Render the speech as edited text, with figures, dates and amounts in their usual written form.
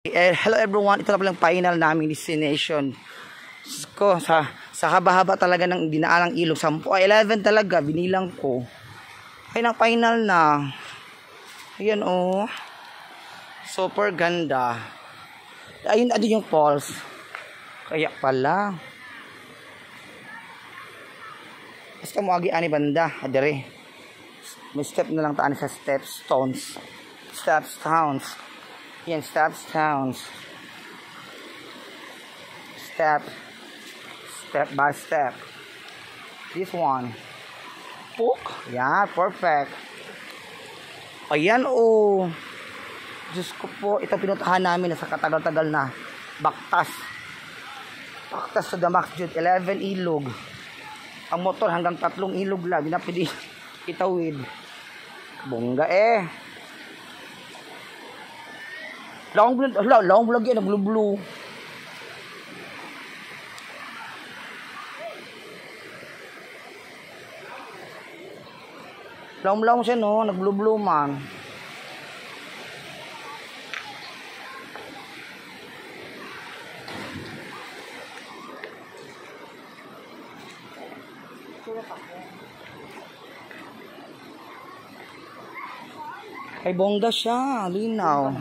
Hello everyone, ito na palang final naming destination ko sa haba-haba talaga ng dinaanang ilog. 10 ay 11 talaga binilang ko. Ay nang final na. Ayan oh. Super ganda. Ayun yung falls. Kaya pala. Basta mo agi ani banda, adere. May step na lang taan sa stones. Yan, step by step. This one. Pook. Yeah, perfect. Ayan oh. Diyos ko po, ito pinuntahan namin sa katagal-tagal na. Baktas to the max, Jude. 11 ilog. Ang motor hanggang 3 ilog lang. Hindi na pwede itawid. Bongga eh. Long vlog yan, nagblue-blue. Long siya no, nagblue-blue man. Ay bongga siya, linaw.